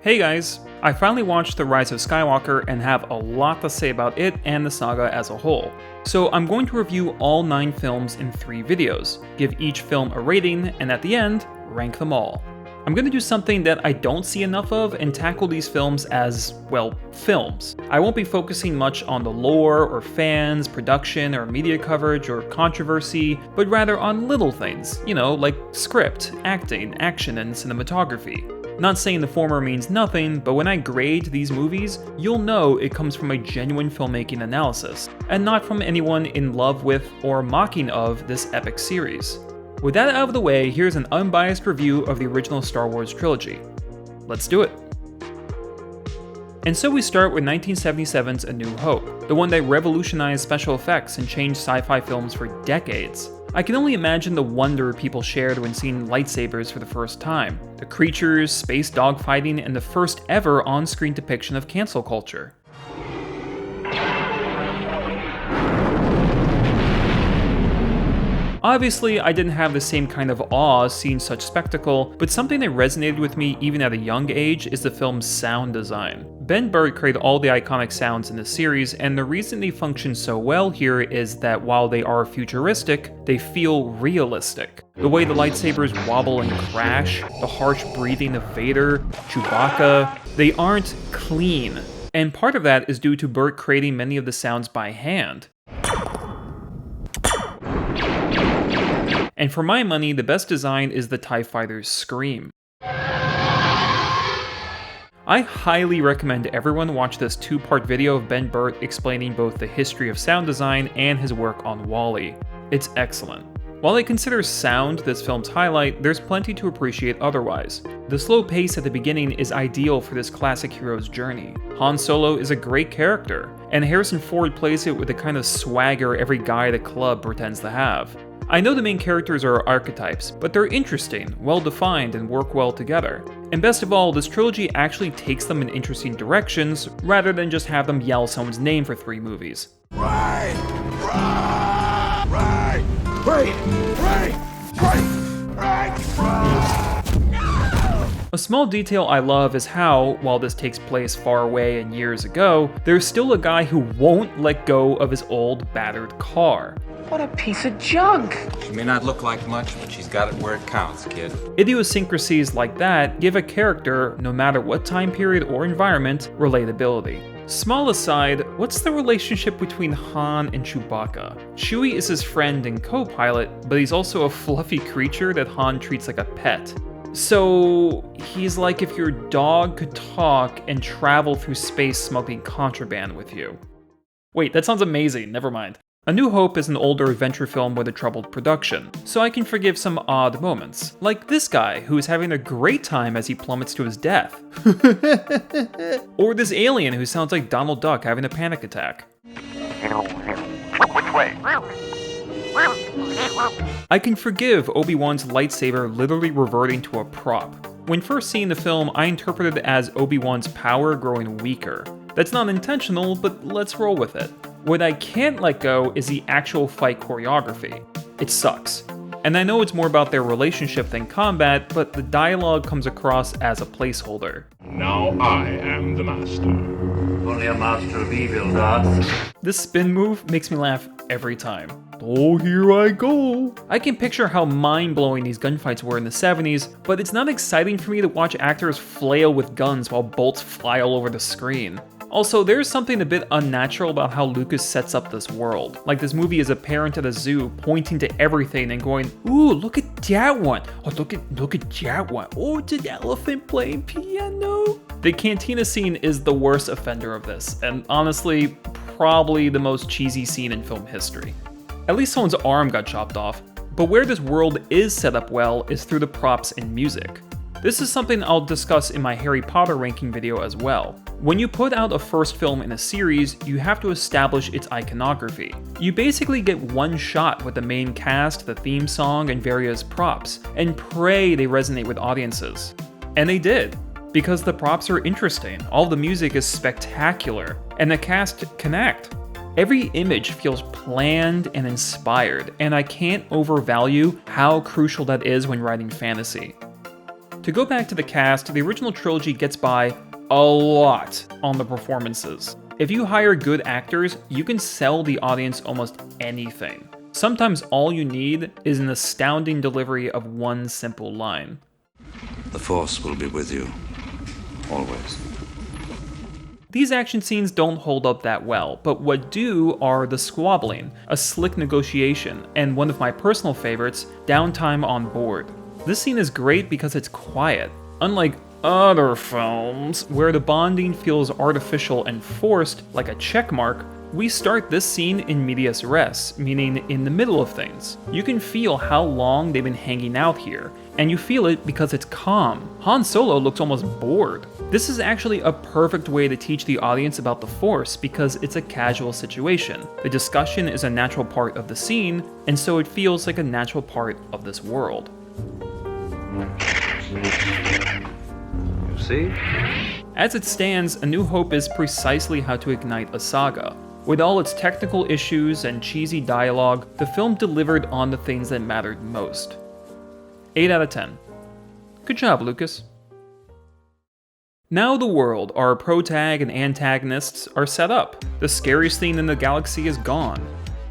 Hey guys! I finally watched The Rise of Skywalker and have a lot to say about it and the saga as a whole. So I'm going to review all 9 films in 3 videos, give each film a rating, and at the end, rank them all. I'm going to do something that I don't see enough of and tackle these films as, well, films. I won't be focusing much on the lore or fans, production or media coverage or controversy, but rather on little things, like script, acting, action, and cinematography. Not saying the former means nothing, but when I grade these movies, you'll know it comes from a genuine filmmaking analysis, and not from anyone in love with or mocking of this epic series. With that out of the way, here's an unbiased review of the original Star Wars trilogy. Let's do it! And so we start with 1977's A New Hope, the one that revolutionized special effects and changed sci-fi films for decades. I can only imagine the wonder people shared when seeing lightsabers for the first time, the creatures, space dogfighting, and the first ever on-screen depiction of cancel culture. Obviously, I didn't have the same kind of awe seeing such spectacle, but something that resonated with me even at a young age is the film's sound design. Ben Burtt created all the iconic sounds in the series, and the reason they function so well here is that while they are futuristic, they feel realistic. The way the lightsabers wobble and crash, the harsh breathing of Vader, Chewbacca, they aren't clean. And part of that is due to Burtt creating many of the sounds by hand. And for my money, the best design is the TIE Fighter's scream. I highly recommend everyone watch this 2-part video of Ben Burtt explaining both the history of sound design and his work on WALL-E. It's excellent. While I consider sound this film's highlight, there's plenty to appreciate otherwise. The slow pace at the beginning is ideal for this classic hero's journey. Han Solo is a great character, and Harrison Ford plays it with the kind of swagger every guy at a club pretends to have. I know the main characters are archetypes, but they're interesting, well-defined, and work well together. And best of all, this trilogy actually takes them in interesting directions, rather than just have them yell someone's name for 3 movies. Right! A small detail I love is how, while this takes place far away and years ago, there's still a guy who won't let go of his old, battered car. What a piece of junk! She may not look like much, but she's got it where it counts, kid. Idiosyncrasies like that give a character, no matter what time period or environment, relatability. Small aside, what's the relationship between Han and Chewbacca? Chewie is his friend and co-pilot, but he's also a fluffy creature that Han treats like a pet. So he's like if your dog could talk and travel through space smuggling contraband with you. Wait, that sounds amazing, never mind. A New Hope is an older adventure film with a troubled production, so I can forgive some odd moments, like this guy who is having a great time as he plummets to his death. Or this alien who sounds like Donald Duck having a panic attack. Which way? I can forgive Obi-Wan's lightsaber literally reverting to a prop. When first seeing the film, I interpreted it as Obi-Wan's power growing weaker. That's not intentional, but let's roll with it. What I can't let go is the actual fight choreography. It sucks. And I know it's more about their relationship than combat, but the dialogue comes across as a placeholder. Now I am the master. Only a master of evil, Darth. This spin move makes me laugh every time. Oh, here I go! I can picture how mind-blowing these gunfights were in the 70s, but it's not exciting for me to watch actors flail with guns while bolts fly all over the screen. Also, there's something a bit unnatural about how Lucas sets up this world. Like this movie is a parent at a zoo pointing to everything and going, "Ooh, look at that one! Oh, look at that one! Oh, it's an elephant playing piano!" The cantina scene is the worst offender of this, and honestly, probably the most cheesy scene in film history. At least someone's arm got chopped off. But where this world is set up well is through the props and music. This is something I'll discuss in my Harry Potter ranking video as well. When you put out a first film in a series, you have to establish its iconography. You basically get one shot with the main cast, the theme song, and various props, and pray they resonate with audiences. And they did, because the props are interesting, all the music is spectacular, and the cast connect. Every image feels planned and inspired, and I can't overvalue how crucial that is when writing fantasy. To go back to the cast, the original trilogy gets by a lot on the performances. If you hire good actors, you can sell the audience almost anything. Sometimes all you need is an astounding delivery of one simple line. The Force will be with you, always. These action scenes don't hold up that well, but what do are the squabbling, a slick negotiation, and one of my personal favorites, downtime on board. This scene is great because it's quiet. Unlike other films, where the bonding feels artificial and forced, like a check mark, we start this scene in medias res, meaning in the middle of things. You can feel how long they've been hanging out here, and you feel it because it's calm. Han Solo looks almost bored. This is actually a perfect way to teach the audience about the Force because it's a casual situation. The discussion is a natural part of the scene, and so it feels like a natural part of this world. You see? As it stands, A New Hope is precisely how to ignite a saga. With all its technical issues and cheesy dialogue, the film delivered on the things that mattered most. 8 out of 10. Good job, Lucas. Now the world, our protag and antagonists, are set up. The scariest thing in the galaxy is gone.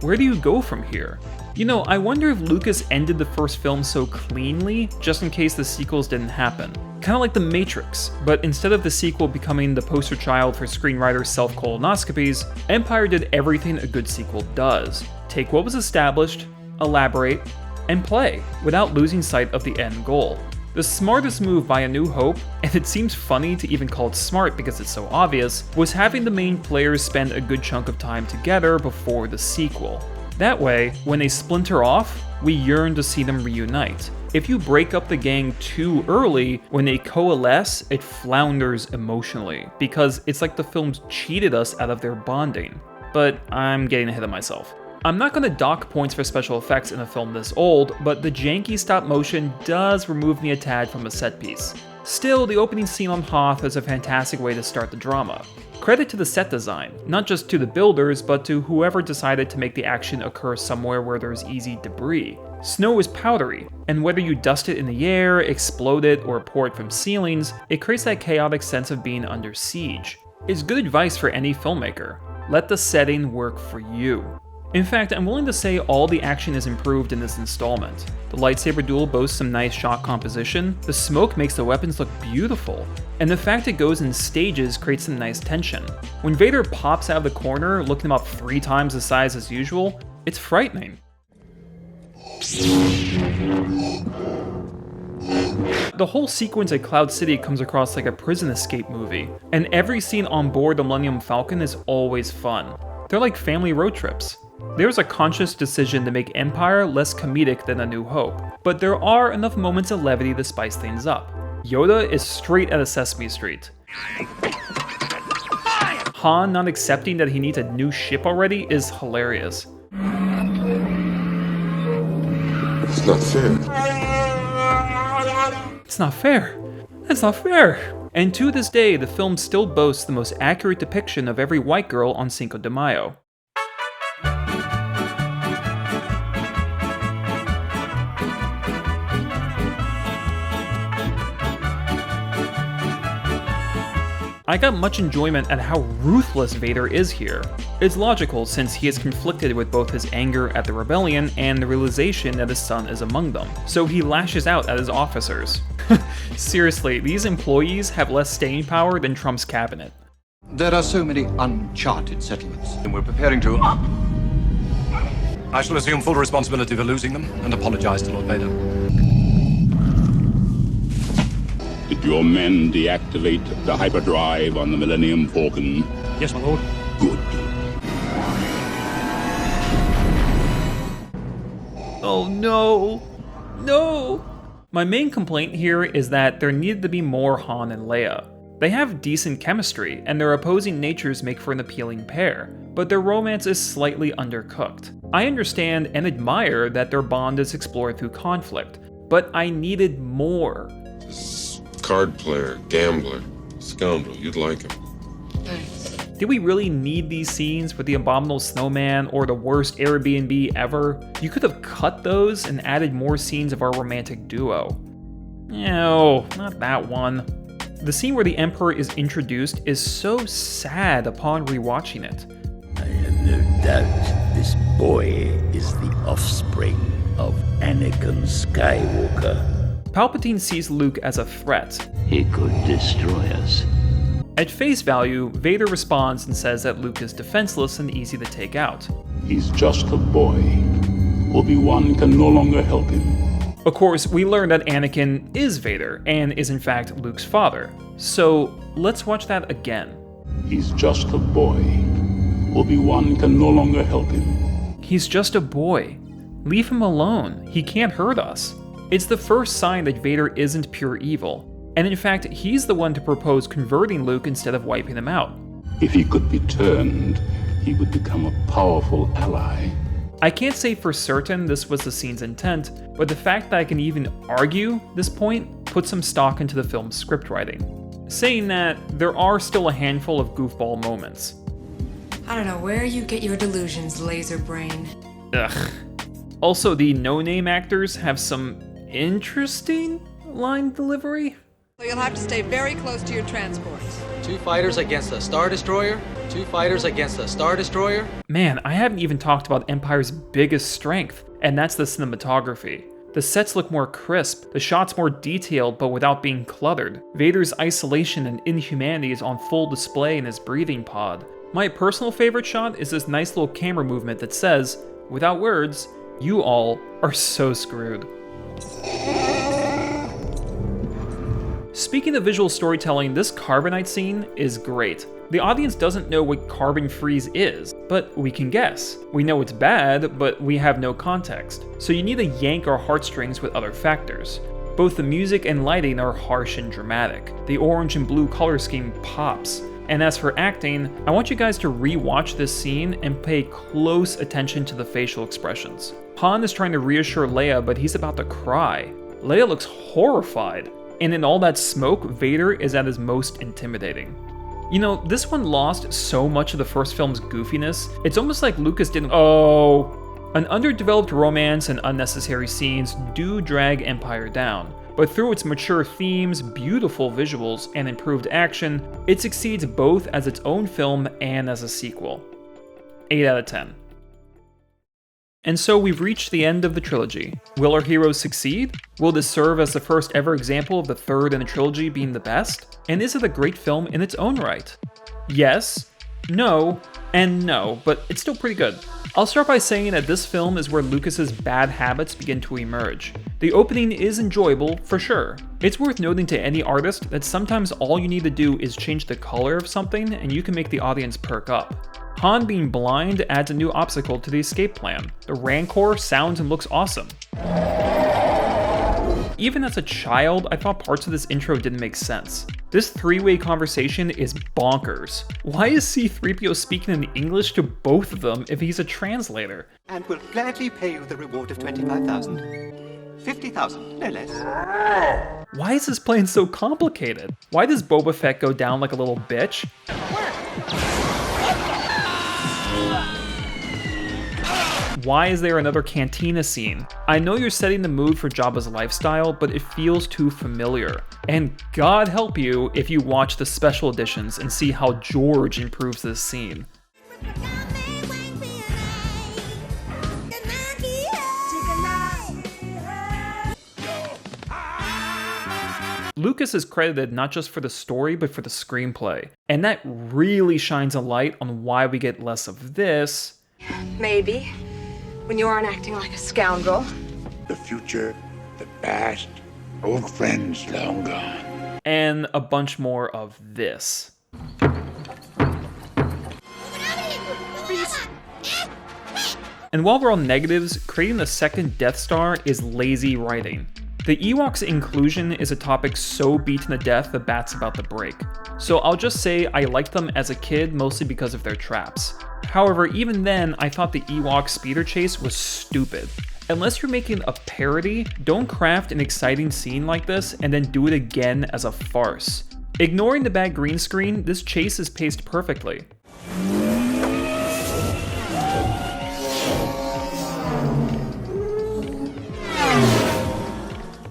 Where do you go from here? You know, I wonder if Lucas ended the first film so cleanly, just in case the sequels didn't happen. Kinda like The Matrix, but instead of the sequel becoming the poster child for screenwriters' self-colonoscopies, Empire did everything a good sequel does. Take what was established, elaborate, and play, without losing sight of the end goal. The smartest move by A New Hope, and it seems funny to even call it smart because it's so obvious, was having the main players spend a good chunk of time together before the sequel. That way, when they splinter off, we yearn to see them reunite. If you break up the gang too early, when they coalesce, it flounders emotionally, because it's like the films cheated us out of their bonding. But I'm getting ahead of myself. I'm not gonna dock points for special effects in a film this old, but the janky stop motion does remove me a tad from a set piece. Still, the opening scene on Hoth is a fantastic way to start the drama. Credit to the set design, not just to the builders, but to whoever decided to make the action occur somewhere where there's easy debris. Snow is powdery, and whether you dust it in the air, explode it, or pour it from ceilings, it creates that chaotic sense of being under siege. It's good advice for any filmmaker. Let the setting work for you. In fact, I'm willing to say all the action is improved in this installment. The lightsaber duel boasts some nice shot composition, the smoke makes the weapons look beautiful, and the fact it goes in stages creates some nice tension. When Vader pops out of the corner, looking about 3 times the size as usual, it's frightening. The whole sequence at Cloud City comes across like a prison escape movie, and every scene on board the Millennium Falcon is always fun. They're like family road trips. There's a conscious decision to make Empire less comedic than A New Hope, but there are enough moments of levity to spice things up. Yoda is straight out of Sesame Street. Han not accepting that he needs a new ship already is hilarious. It's not fair. It's not fair. That's not fair. And to this day, the film still boasts the most accurate depiction of every white girl on Cinco de Mayo. I got much enjoyment at how ruthless Vader is here. It's logical since he is conflicted with both his anger at the rebellion and the realization that his son is among them, so he lashes out at his officers. Seriously, these employees have less staying power than Trump's cabinet. There are so many uncharted settlements. And we're preparing to... I shall assume full responsibility for losing them and apologize to Lord Vader. Did your men deactivate the hyperdrive on the Millennium Falcon? Yes, my lord. Good. Oh no! No! My main complaint here is that there needed to be more Han and Leia. They have decent chemistry, and their opposing natures make for an appealing pair, but their romance is slightly undercooked. I understand and admire that their bond is explored through conflict, but I needed more. Card player, gambler, scoundrel, you'd like him. Did we really need these scenes with the abominable snowman or the worst Airbnb ever? You could have cut those and added more scenes of our romantic duo. No, not that one. The scene where the Emperor is introduced is so sad upon rewatching it. I have no doubt this boy is the offspring of Anakin Skywalker. Palpatine sees Luke as a threat. He could destroy us. At face value, Vader responds and says that Luke is defenseless and easy to take out. He's just a boy. Obi-Wan can no longer help him. Of course, we learn that Anakin is Vader and is in fact Luke's father. So let's watch that again. He's just a boy. Obi-Wan can no longer help him. He's just a boy. Leave him alone. He can't hurt us. It's the first sign that Vader isn't pure evil. And in fact, he's the one to propose converting Luke instead of wiping him out. If he could be turned, he would become a powerful ally. I can't say for certain this was the scene's intent, but the fact that I can even argue this point puts some stock into the film's scriptwriting. Saying that, there are still a handful of goofball moments. I don't know where you get your delusions, laser brain. Ugh. Also, the no-name actors have some interesting line delivery. So you'll have to stay very close to your transports. 2 fighters against a Star Destroyer. 2 fighters against a Star Destroyer. Man, I haven't even talked about Empire's biggest strength, and that's the cinematography. The sets look more crisp, the shots more detailed but without being cluttered. Vader's isolation and inhumanity is on full display in his breathing pod. My personal favorite shot is this nice little camera movement that says, without words, you all are so screwed. Speaking of visual storytelling, this carbonite scene is great. The audience doesn't know what carbon freeze is, but we can guess. We know it's bad, but we have no context. So you need to yank our heartstrings with other factors. Both the music and lighting are harsh and dramatic. The orange and blue color scheme pops. And as for acting, I want you guys to re-watch this scene and pay close attention to the facial expressions. Han is trying to reassure Leia, but he's about to cry. Leia looks horrified. And in all that smoke, Vader is at his most intimidating. You know, this one lost so much of the first film's goofiness, it's almost like Lucas didn't— An underdeveloped romance and unnecessary scenes do drag Empire down, but through its mature themes, beautiful visuals, and improved action, it succeeds both as its own film and as a sequel. 8 out of 10. And so we've reached the end of the trilogy. Will our heroes succeed? Will this serve as the first ever example of the third in the trilogy being the best? And is it a great film in its own right? Yes, no, and no, but it's still pretty good. I'll start by saying that this film is where Lucas's bad habits begin to emerge. The opening is enjoyable, for sure. It's worth noting to any artist that sometimes all you need to do is change the color of something and you can make the audience perk up. Han being blind adds a new obstacle to the escape plan. The Rancor sounds and looks awesome. Even as a child, I thought parts of this intro didn't make sense. This three-way conversation is bonkers. Why is C-3PO speaking in English to both of them if he's a translator? And will gladly pay you the reward of 25,000. 50,000, no less. Why is this plan so complicated? Why does Boba Fett go down like a little bitch? Why is there another cantina scene? I know you're setting the mood for Jabba's lifestyle, but it feels too familiar. And God help you if you watch the special editions and see how George improves this scene. Lucas is credited not just for the story, but for the screenplay. And that really shines a light on why we get less of this. Maybe. When you aren't acting like a scoundrel. The future, the past, old friends long gone. And a bunch more of this. And while we're on negatives, creating a second Death Star is lazy writing. The Ewoks' inclusion is a topic so beaten to death the bat's about to break. So I'll just say I liked them as a kid mostly because of their traps. However, even then, I thought the Ewok speeder chase was stupid. Unless you're making a parody, don't craft an exciting scene like this and then do it again as a farce. Ignoring the bad green screen, this chase is paced perfectly.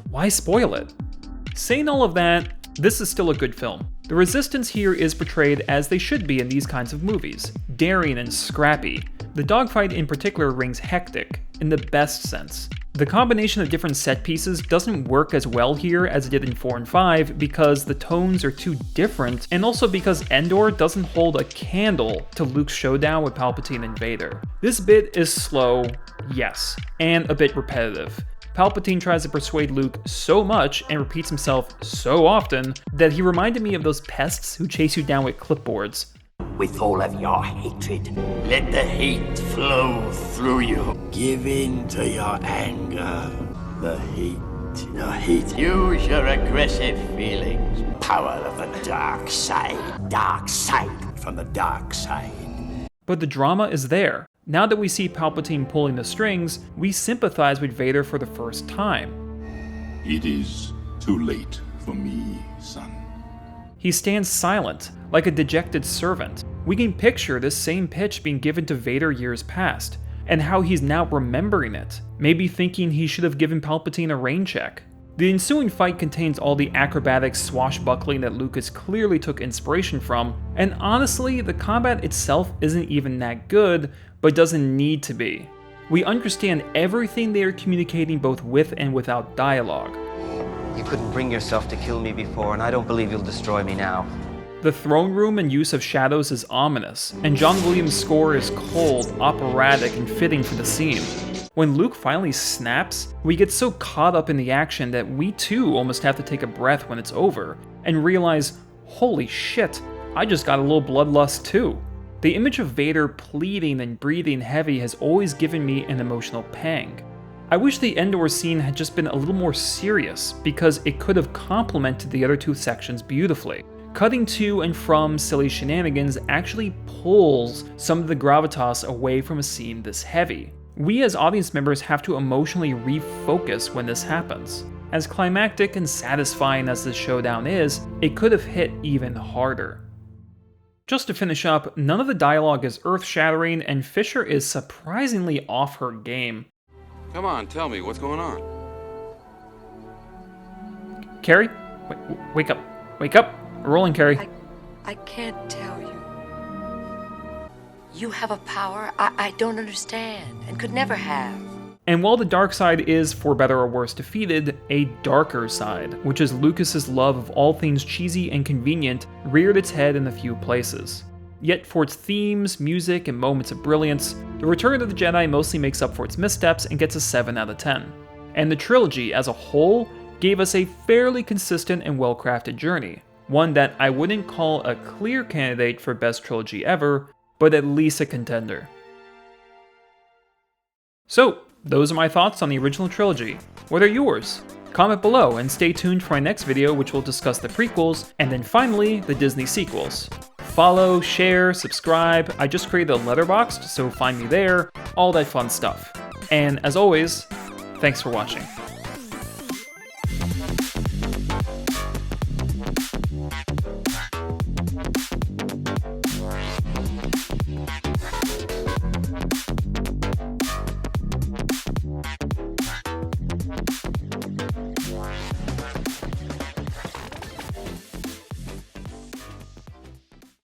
Why spoil it? Saying all of that, this is still a good film. The Resistance here is portrayed as they should be in these kinds of movies, daring and scrappy. The dogfight in particular rings hectic, in the best sense. The combination of different set pieces doesn't work as well here as it did in 4 and 5 because the tones are too different, and also because Endor doesn't hold a candle to Luke's showdown with Palpatine and Vader. This bit is slow, yes, and a bit repetitive. Palpatine tries to persuade Luke so much and repeats himself so often that he reminded me of those pests who chase you down with clipboards. With all of your hatred, let the hate flow through you. Give in to your anger. The hate. Use your aggressive feelings. Power of the dark side. Dark side from the dark side. But the drama is there. Now that we see Palpatine pulling the strings, we sympathize with Vader for the first time. It is too late for me, son. He stands silent, like a dejected servant. We can picture this same pitch being given to Vader years past, and how he's now remembering it, maybe thinking he should have given Palpatine a rain check. The ensuing fight contains all the acrobatic swashbuckling that Lucas clearly took inspiration from, and honestly, the combat itself isn't even that good, but doesn't need to be. We understand everything they are communicating both with and without dialogue. You couldn't bring yourself to kill me before, and I don't believe you'll destroy me now. The throne room and use of shadows is ominous, and John Williams' score is cold, operatic, and fitting for the scene. When Luke finally snaps, we get so caught up in the action that we too almost have to take a breath when it's over, and realize, holy shit, I just got a little bloodlust too. The image of Vader pleading and breathing heavy has always given me an emotional pang. I wish the Endor scene had just been a little more serious, because it could have complemented the other two sections beautifully. Cutting to and from silly shenanigans actually pulls some of the gravitas away from a scene this heavy. We as audience members have to emotionally refocus when this happens. As climactic and satisfying as this showdown is, it could have hit even harder. Just to finish up, none of the dialogue is earth-shattering, and Fisher is surprisingly off her game. Come on, tell me, what's going on? Carrie? Wake up. Wake up. We're rolling, Carrie. I can't tell you. You have a power I don't understand and could never have. And while the dark side is, for better or worse, defeated, a darker side, which is Lucas's love of all things cheesy and convenient, reared its head in a few places. Yet for its themes, music, and moments of brilliance, The Return of the Jedi mostly makes up for its missteps and gets a 7 out of 10. And the trilogy, as a whole, gave us a fairly consistent and well-crafted journey. One that I wouldn't call a clear candidate for best trilogy ever, but at least a contender. So, those are my thoughts on the original trilogy. What are yours? Comment below and stay tuned for my next video, which will discuss the prequels, and then finally, the Disney sequels. Follow, share, subscribe. I just created a Letterboxd, so find me there, all that fun stuff. And as always, thanks for watching.